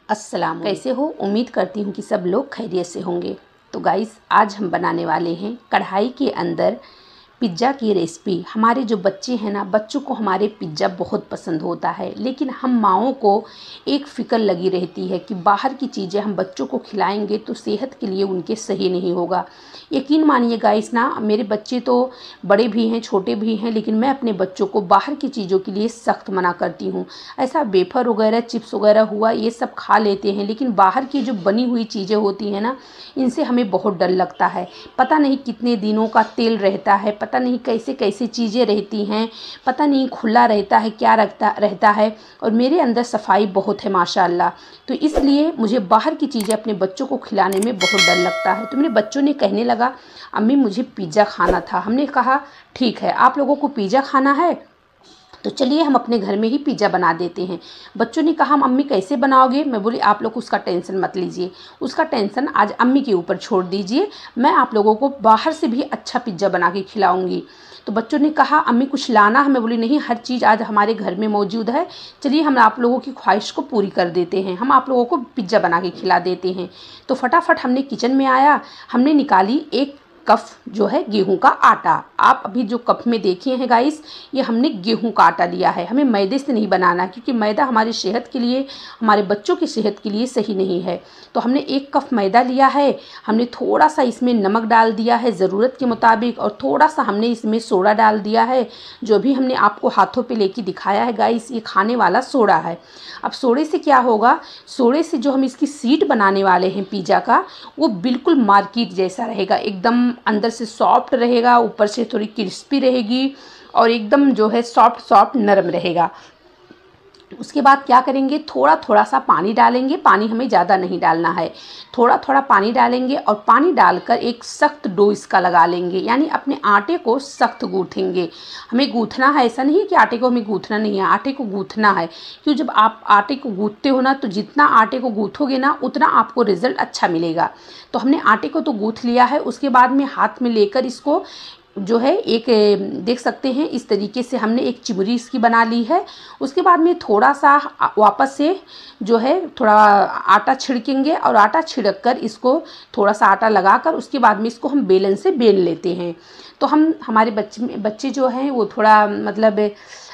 अस्सलाम, कैसे हो? उम्मीद करती हूँ कि सब लोग खैरियत से होंगे। तो गाइस, आज हम बनाने वाले हैं कढ़ाई के अंदर पिज़्ज़ा की रेसिपी। हमारे जो बच्चे हैं ना, बच्चों को हमारे पिज़्ज़ा बहुत पसंद होता है, लेकिन हम माओं को एक फ़िक्र लगी रहती है कि बाहर की चीज़ें हम बच्चों को खिलाएंगे तो सेहत के लिए उनके सही नहीं होगा। यकीन मानिए गाइस ना, मेरे बच्चे तो बड़े भी हैं, छोटे भी हैं, लेकिन मैं अपने बच्चों को बाहर की चीज़ों के लिए सख्त मना करती हूँ। ऐसा वेफर वगैरह, चिप्स वगैरह हुआ, ये सब खा लेते हैं, लेकिन बाहर की जो बनी हुई चीज़ें होती हैं ना, इनसे हमें बहुत डर लगता है। पता नहीं कितने दिनों का तेल रहता है, पता नहीं कैसे कैसे चीज़ें रहती हैं, पता नहीं खुला रहता है, क्या रहता है। और मेरे अंदर सफाई बहुत है माशाल्लाह, तो इसलिए मुझे बाहर की चीज़ें अपने बच्चों को खिलाने में बहुत डर लगता है। तो मेरे बच्चों ने कहने लगा, अम्मी मुझे पिज़्ज़ा खाना था। हमने कहा ठीक है, आप लोगों को पिज़्ज़ा खाना है तो चलिए हम अपने घर में ही पिज़्ज़ा बना देते हैं। बच्चों ने कहा मम्मी कैसे बनाओगे? मैं बोली आप लोग उसका टेंशन मत लीजिए, उसका टेंशन आज अम्मी के ऊपर छोड़ दीजिए, मैं आप लोगों को बाहर से भी अच्छा पिज़्ज़ा बना के खिलाऊंगी। तो बच्चों ने कहा अम्मी कुछ लाना है? मैं बोली नहीं, हर चीज़ आज हमारे घर में मौजूद है, चलिए हम आप लोगों की ख्वाहिश को पूरी कर देते हैं, हम आप लोगों को पिज़्ज़ा बना के खिला देते हैं। तो फटाफट हमने किचन में आया, हमने निकाली एक कप जो है गेहूं का आटा। आप अभी जो कप में देखिए हैं गाइस, ये हमने गेहूं का आटा लिया है। हमें मैदे से नहीं बनाना, क्योंकि मैदा हमारी सेहत के लिए, हमारे बच्चों की सेहत के लिए सही नहीं है। तो हमने एक कप मैदा लिया है, हमने थोड़ा सा इसमें नमक डाल दिया है ज़रूरत के मुताबिक, और थोड़ा सा हमने इसमें सोडा डाल दिया है, जो भी हमने आपको हाथों पे लेके दिखाया है गाइस, ये खाने वाला सोडा है। अब सोडे से क्या होगा, सोडे से जो हम इसकी शीट बनाने वाले हैं पिज़्ज़ा का, वो बिल्कुल मार्केट जैसा रहेगा, एकदम अंदर से सॉफ्ट रहेगा, ऊपर से थोड़ी क्रिस्पी रहेगी, और एकदम जो है सॉफ्ट सॉफ्ट नरम रहेगा। उसके बाद क्या करेंगे, थोड़ा थोड़ा सा पानी डालेंगे, पानी हमें ज़्यादा नहीं डालना है, थोड़ा थोड़ा पानी डालेंगे, और पानी डालकर एक सख्त डो इसका लगा लेंगे, यानी अपने आटे को सख्त गूँथेंगे। हमें गूँथना है, ऐसा नहीं है कि आटे को हमें गूँथना नहीं है, आटे को गूँथना है, क्योंकि जब आप आटे को गूँथते हो ना, तो जितना आटे को गूँथोगे ना, उतना आपको रिज़ल्ट अच्छा मिलेगा। तो हमने आटे को तो गूँथ लिया है। उसके बाद में हाथ में लेकर इसको जो है एक, देख सकते हैं इस तरीके से हमने एक चिमरी इसकी बना ली है। उसके बाद में थोड़ा सा वापस से जो है थोड़ा आटा छिड़केंगे, और आटा छिड़क कर इसको थोड़ा सा आटा लगाकर उसके बाद में इसको हम बेलन से बेल लेते हैं। तो हमारे बच्चे जो हैं वो थोड़ा मतलब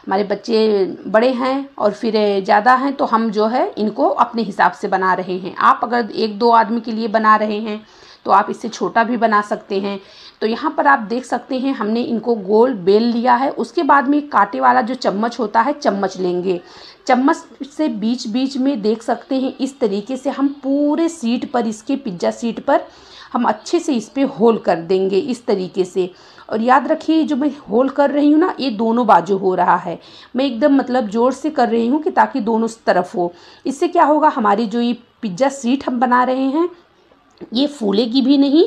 हमारे बच्चे बड़े हैं और फिर ज़्यादा हैं, तो हम जो है इनको अपने हिसाब से बना रहे हैं। आप अगर एक दो आदमी के लिए बना रहे हैं तो आप इससे छोटा भी बना सकते हैं। तो यहाँ पर आप देख सकते हैं हमने इनको गोल बेल लिया है। उसके बाद में कांटे वाला जो चम्मच होता है, चम्मच लेंगे, चम्मच से बीच बीच में देख सकते हैं इस तरीके से हम पूरे शीट पर, इसके पिज़्ज़ा शीट पर हम अच्छे से इस पर होल कर देंगे इस तरीके से। और याद रखिए जो मैं होल कर रही हूँ ना, ये दोनों बाजू हो रहा है, मैं एकदम मतलब ज़ोर से कर रही हूँ कि ताकि दोनों तरफ हो। इससे क्या होगा, हमारी जो ये पिज़्ज़ा शीट हम बना रहे हैं ये फूलेगी भी नहीं,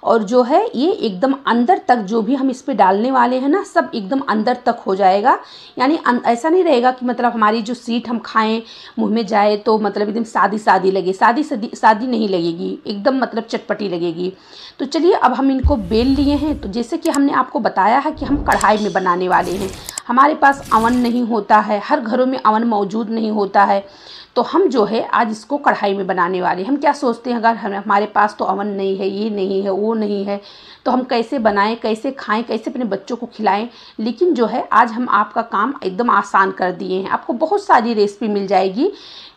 और जो है ये एकदम अंदर तक जो भी हम इस पे डालने वाले हैं ना, सब एकदम अंदर तक हो जाएगा। यानी ऐसा नहीं रहेगा कि मतलब हमारी जो शीट हम खाएं मुंह में जाए तो मतलब एकदम सादी सादी लगे, सादी नहीं लगेगी, एकदम मतलब चटपटी लगेगी। तो चलिए अब हम इनको बेल लिए हैं। तो जैसे कि हमने आपको बताया है कि हम कढ़ाई में बनाने वाले हैं, हमारे पास अवन नहीं होता है, हर घरों में अवन मौजूद नहीं होता है, तो हम जो है आज इसको कढ़ाई में बनाने वाले हैं। हम क्या सोचते हैं, अगर हमारे पास तो अवन नहीं है, ये नहीं है, वो नहीं है, तो हम कैसे बनाएं, कैसे खाएं, कैसे अपने बच्चों को खिलाएं। लेकिन जो है आज हम आपका काम एकदम आसान कर दिए हैं। आपको बहुत सारी रेसिपी मिल जाएगी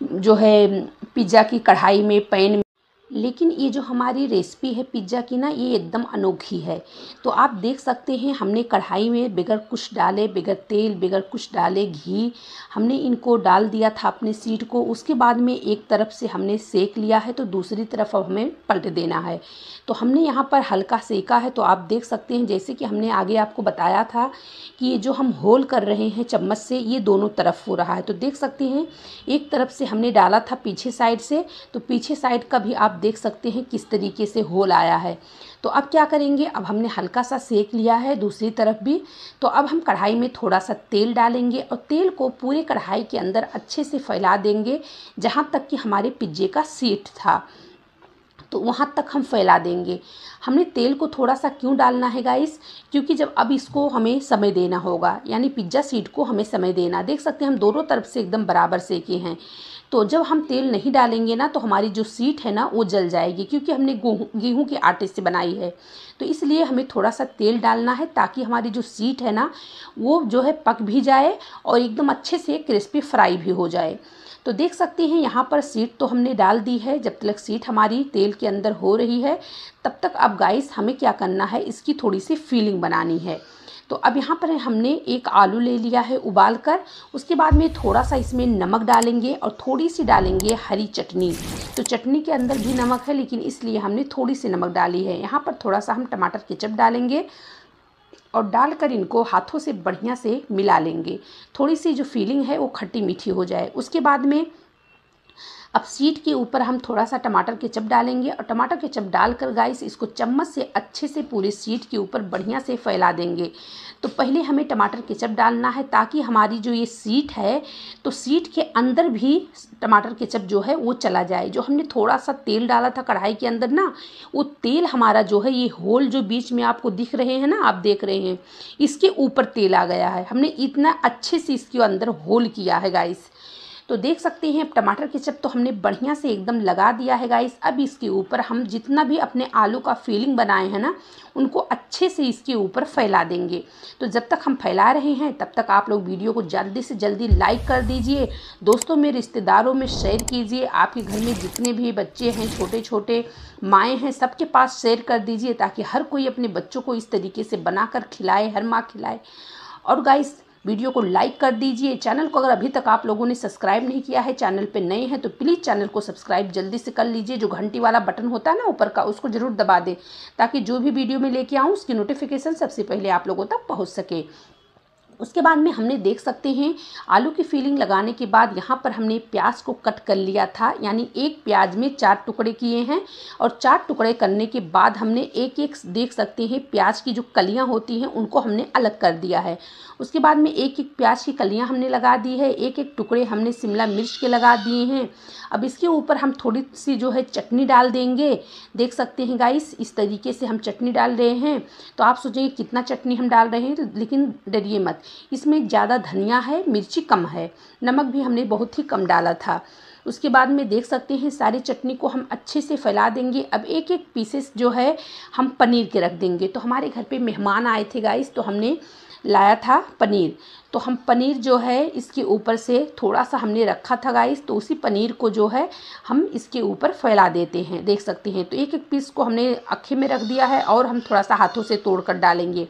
जो है पिज़्ज़ा की कढ़ाई में, पैन में, लेकिन ये जो हमारी रेसिपी है पिज़्ज़ा की ना, ये एकदम अनोखी है। तो आप देख सकते हैं हमने कढ़ाई में बगैर कुछ डाले, बगैर तेल, बगैर कुछ डाले घी, हमने इनको डाल दिया था अपने शीट को। उसके बाद में एक तरफ से हमने सेक लिया है, तो दूसरी तरफ अब हमें पलट देना है। तो हमने यहाँ पर हल्का सेका है, तो आप देख सकते हैं जैसे कि हमने आगे आपको बताया था कि ये जो हम होल कर रहे हैं चम्मच से, ये दोनों तरफ हो रहा है। तो देख सकते हैं एक तरफ से हमने डाला था पीछे साइड से, तो पीछे साइड का भी आप देख सकते हैं किस तरीके से होल आया है। तो अब क्या करेंगे, अब हमने हल्का सा सेक लिया है दूसरी तरफ भी, तो अब हम कढ़ाई में थोड़ा सा तेल डालेंगे, और तेल को पूरे कढ़ाई के अंदर अच्छे से फैला देंगे, जहाँ तक कि हमारे पिज़्ज़े का शीट था तो वहाँ तक हम फैला देंगे। हमने तेल को थोड़ा सा क्यों डालना है गाइस, क्योंकि जब अब इसको हमें समय देना होगा, यानी पिज़्ज़ा शीट को हमें समय देना। देख सकते हैं हम दोनों तरफ से एकदम बराबर सेके हैं। तो जब हम तेल नहीं डालेंगे ना तो हमारी जो शीट है ना वो जल जाएगी, क्योंकि हमने गेहूँ के आटे से बनाई है। तो इसलिए हमें थोड़ा सा तेल डालना है ताकि हमारी जो शीट है ना वो जो है पक भी जाए और एकदम अच्छे से क्रिस्पी फ्राई भी हो जाए। तो देख सकते हैं यहाँ पर शीट तो हमने डाल दी है। जब तक शीट हमारी तेल के अंदर हो रही है तब तक अब गाइस हमें क्या करना है, इसकी थोड़ी सी फीलिंग बनानी है। तो अब यहाँ पर हमने एक आलू ले लिया है उबाल कर। उसके बाद में थोड़ा सा इसमें नमक डालेंगे और थोड़ी सी डालेंगे हरी चटनी। तो चटनी के अंदर भी नमक है, लेकिन इसलिए हमने थोड़ी सी नमक डाली है। यहाँ पर थोड़ा सा हम टमाटर केचप डालेंगे और डालकर इनको हाथों से बढ़िया से मिला लेंगे। थोड़ी सी जो फीलिंग है वो खट्टी मीठी हो जाए। उसके बाद में अब शीट के ऊपर हम थोड़ा सा टमाटर केचप डालेंगे और टमाटर केचप डालकर गाइस इसको चम्मच से अच्छे से पूरी शीट के ऊपर बढ़िया से फैला देंगे। तो पहले हमें टमाटर केचप डालना है ताकि हमारी जो ये शीट है तो शीट के अंदर भी टमाटर केचप जो है वो चला जाए। जो हमने थोड़ा सा तेल डाला था कढ़ाई के अंदर ना, वो तेल हमारा जो है ये होल जो बीच में आपको दिख रहे हैं ना, आप देख रहे हैं, इसके ऊपर तेल आ गया है। हमने इतना अच्छे से इसके अंदर होल किया है गाइस। तो देख सकते हैं टमाटर केचप तो हमने बढ़िया से एकदम लगा दिया है गाइस। अब इसके ऊपर हम जितना भी अपने आलू का फीलिंग बनाए हैं ना उनको अच्छे से इसके ऊपर फैला देंगे। तो जब तक हम फैला रहे हैं तब तक आप लोग वीडियो को जल्दी से जल्दी लाइक कर दीजिए, दोस्तों में रिश्तेदारों में शेयर कीजिए। आपके घर में जितने भी बच्चे हैं, छोटे छोटे माएँ हैं, सबके पास शेयर कर दीजिए ताकि हर कोई अपने बच्चों को इस तरीके से बनाकर खिलाए, हर माँ खिलाए। और गाइस वीडियो को लाइक कर दीजिए। चैनल को अगर अभी तक आप लोगों ने सब्सक्राइब नहीं किया है, चैनल पे नए हैं तो प्लीज़ चैनल को सब्सक्राइब जल्दी से कर लीजिए। जो घंटी वाला बटन होता है ना ऊपर का, उसको ज़रूर दबा दें ताकि जो भी वीडियो में लेके आऊँ उसकी नोटिफिकेशन सबसे पहले आप लोगों तक पहुँच सके। उसके बाद में हमने देख सकते हैं आलू की फीलिंग लगाने के बाद यहाँ पर हमने प्याज को कट कर लिया था, यानी एक प्याज में 4 टुकड़े किए हैं। और 4 टुकड़े करने के बाद हमने एक एक देख सकते हैं प्याज की जो कलियाँ होती हैं उनको हमने अलग कर दिया है। उसके बाद में एक एक प्याज की कलियाँ हमने लगा दी है, एक एक टुकड़े हमने शिमला मिर्च के लगा दिए हैं। अब इसके ऊपर हम थोड़ी सी जो है चटनी डाल देंगे। देख सकते हैं गाइस इस तरीके से हम चटनी डाल रहे हैं। तो आप सोचेंगे कितना चटनी हम डाल रहे हैं, लेकिन डरिए मत, इसमें ज़्यादा धनिया है, मिर्ची कम है, नमक भी हमने बहुत ही कम डाला था। उसके बाद में देख सकते हैं सारी चटनी को हम अच्छे से फैला देंगे। अब एक एक पीसेस जो है हम पनीर के रख देंगे। तो हमारे घर पे मेहमान आए थे गाइस, तो हमने लाया था पनीर। तो हम पनीर जो है इसके ऊपर से थोड़ा सा हमने रखा था गाइस, तो उसी पनीर को जो है हम इसके ऊपर फैला देते हैं। देख सकते हैं तो एक एक पीस को हमने अखे में रख दिया है और हम थोड़ा सा हाथों से तोड़ कर डालेंगे।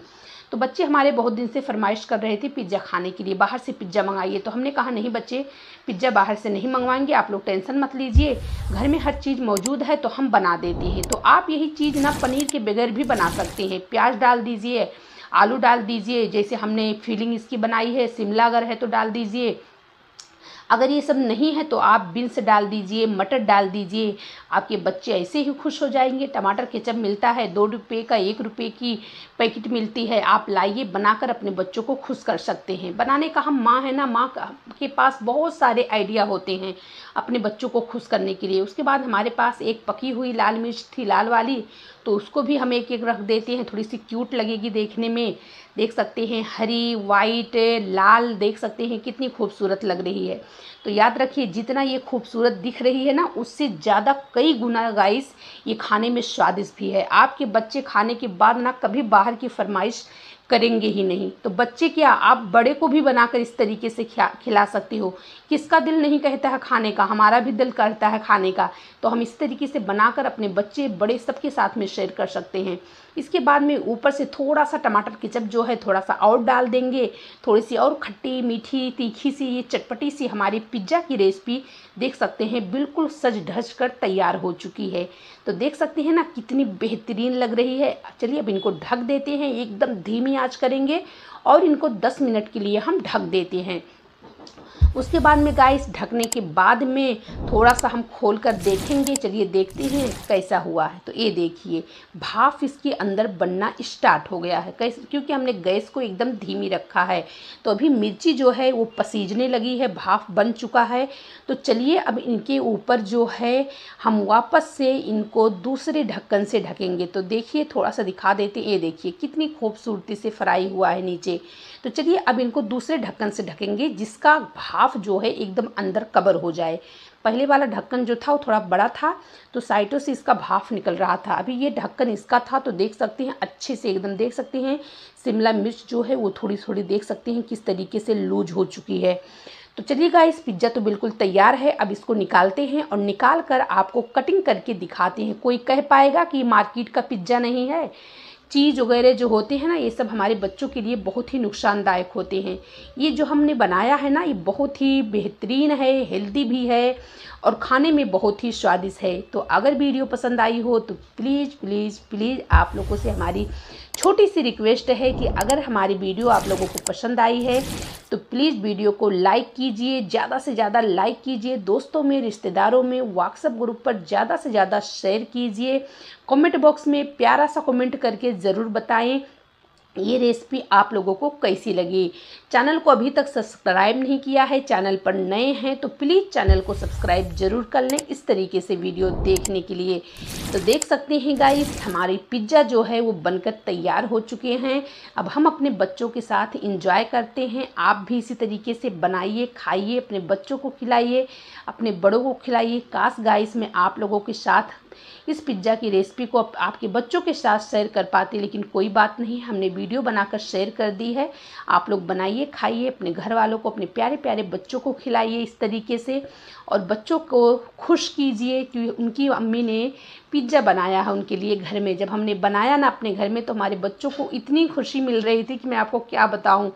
तो बच्चे हमारे बहुत दिन से फरमाइश कर रहे थे पिज़्ज़ा खाने के लिए, बाहर से पिज़्ज़ा मंगाइए। तो हमने कहा नहीं बच्चे, पिज़्ज़ा बाहर से नहीं मंगवाएंगे, आप लोग टेंशन मत लीजिए, घर में हर चीज़ मौजूद है तो हम बना देते हैं। तो आप यही चीज़ ना पनीर के बगैर भी बना सकते हैं। प्याज डाल दीजिए, आलू डाल दीजिए, जैसे हमने फीलिंग इसकी बनाई है, शिमला अगर है तो डाल दीजिए। अगर ये सब नहीं है तो आप बीन्स डाल दीजिए, मटर डाल दीजिए, आपके बच्चे ऐसे ही खुश हो जाएंगे। टमाटर केचप मिलता है 2 रुपये का, 1 रुपये की पैकेट मिलती है, आप लाइए, बनाकर अपने बच्चों को खुश कर सकते हैं। बनाने का हम माँ है ना, माँ के पास बहुत सारे आइडिया होते हैं अपने बच्चों को खुश करने के लिए। उसके बाद हमारे पास एक पकी हुई लाल मिर्च थी, लाल वाली, तो उसको भी हम एक एक रख देते हैं, थोड़ी सी क्यूट लगेगी देखने में। देख सकते हैं हरी, वाइट, लाल, देख सकते हैं कितनी खूबसूरत लग रही है। तो याद रखिए जितना ये खूबसूरत दिख रही है ना उससे ज़्यादा कई गुना गाइस ये खाने में स्वादिष्ट भी है। आपके बच्चे खाने के बाद ना कभी बाहर की फरमाइश करेंगे ही नहीं। तो बच्चे क्या, आप बड़े को भी बनाकर इस तरीके से खिला सकती हो। किसका दिल नहीं कहता है खाने का, हमारा भी दिल करता है खाने का। तो हम इस तरीके से बनाकर अपने बच्चे बड़े सबके साथ में शेयर कर सकते हैं। इसके बाद में ऊपर से थोड़ा सा टमाटर केचप जो है थोड़ा सा और डाल देंगे, थोड़ी सी और खट्टी मीठी तीखी सी ये चटपटी सी हमारी पिज़्ज़ा की रेसिपी देख सकते हैं बिल्कुल सज धज कर तैयार हो चुकी है। तो देख सकते हैं ना कितनी बेहतरीन लग रही है। चलिए अब इनको ढक देते हैं, एकदम धीमी आंच करेंगे और इनको 10 मिनट के लिए हम ढक देते हैं। उसके बाद में गाइस ढकने के बाद में थोड़ा सा हम खोल कर देखेंगे। चलिए देखते हैं कैसा हुआ है। तो ये देखिए भाप इसके अंदर बनना स्टार्ट हो गया है, कैसे, क्योंकि हमने गैस को एकदम धीमी रखा है। तो अभी मिर्ची जो है वो पसीजने लगी है, भाप बन चुका है। तो चलिए अब इनके ऊपर जो है हम वापस से इनको दूसरे ढक्कन से ढकेंगे। तो देखिए थोड़ा सा दिखा देते, ये देखिए कितनी खूबसूरती से फ्राई हुआ है नीचे। तो चलिए अब इनको दूसरे ढक्कन से ढकेंगे जिसका भाप जो है एकदम अंदर कवर हो जाए। पहले वाला ढक्कन जो था वो थोड़ा बड़ा था, तो साइडों से इसका भाप निकल रहा था। अभी ये ढक्कन इसका था, तो देख सकते हैं अच्छे से एकदम देख सकते हैं शिमला मिर्च जो है वो थोड़ी थोड़ी देख सकते हैं किस तरीके से लूज हो चुकी है। तो चलिए गाइस, पिज़्ज़ा तो बिल्कुल तैयार है। अब इसको निकालते हैं और निकाल कर आपको कटिंग करके दिखाते हैं। कोई कह पाएगा कि मार्केट का पिज़्ज़ा नहीं है। चीज़ वगैरह जो होते हैं ना, ये सब हमारे बच्चों के लिए बहुत ही नुकसानदायक होते हैं। ये जो हमने बनाया है ना, ये बहुत ही बेहतरीन है, हेल्दी भी है और खाने में बहुत ही स्वादिष्ट है। तो अगर वीडियो पसंद आई हो तो प्लीज़ प्लीज़ प्लीज़ आप लोगों से हमारी छोटी सी रिक्वेस्ट है कि अगर हमारी वीडियो आप लोगों को पसंद आई है तो प्लीज़ वीडियो को लाइक कीजिए, ज़्यादा से ज़्यादा लाइक कीजिए, दोस्तों में, रिश्तेदारों में, व्हाट्सएप ग्रुप पर ज़्यादा से ज़्यादा शेयर कीजिए। कमेंट बॉक्स में प्यारा सा कमेंट करके ज़रूर बताएं ये रेसिपी आप लोगों को कैसी लगी। चैनल को अभी तक सब्सक्राइब नहीं किया है, चैनल पर नए हैं तो प्लीज़ चैनल को सब्सक्राइब ज़रूर कर लें इस तरीके से वीडियो देखने के लिए। तो देख सकते हैं गाइस, हमारी पिज़्ज़ा जो है वो बनकर तैयार हो चुके हैं। अब हम अपने बच्चों के साथ इंजॉय करते हैं। आप भी इसी तरीके से बनाइए, खाइए, अपने बच्चों को खिलाइए, अपने बड़ों को खिलाइए। काश गाइस मैं आप लोगों के साथ इस पिज़्ज़ा की रेसिपी को आपके बच्चों के साथ शेयर कर पाती, लेकिन कोई बात नहीं, हमने वीडियो बनाकर शेयर कर दी है। आप लोग बनाइए, खाइए, अपने घर वालों को, अपने प्यारे प्यारे बच्चों को खिलाइए इस तरीके से और बच्चों को खुश कीजिए कि उनकी अम्मी ने पिज़्ज़ा बनाया है उनके लिए घर में। जब हमने बनाया ना अपने घर में तो हमारे बच्चों को इतनी खुशी मिल रही थी कि मैं आपको क्या बताऊँ।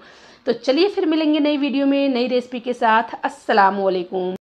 तो चलिए फिर मिलेंगे नई वीडियो में नई रेसिपी के साथ। अस्सलाम वालेकुम।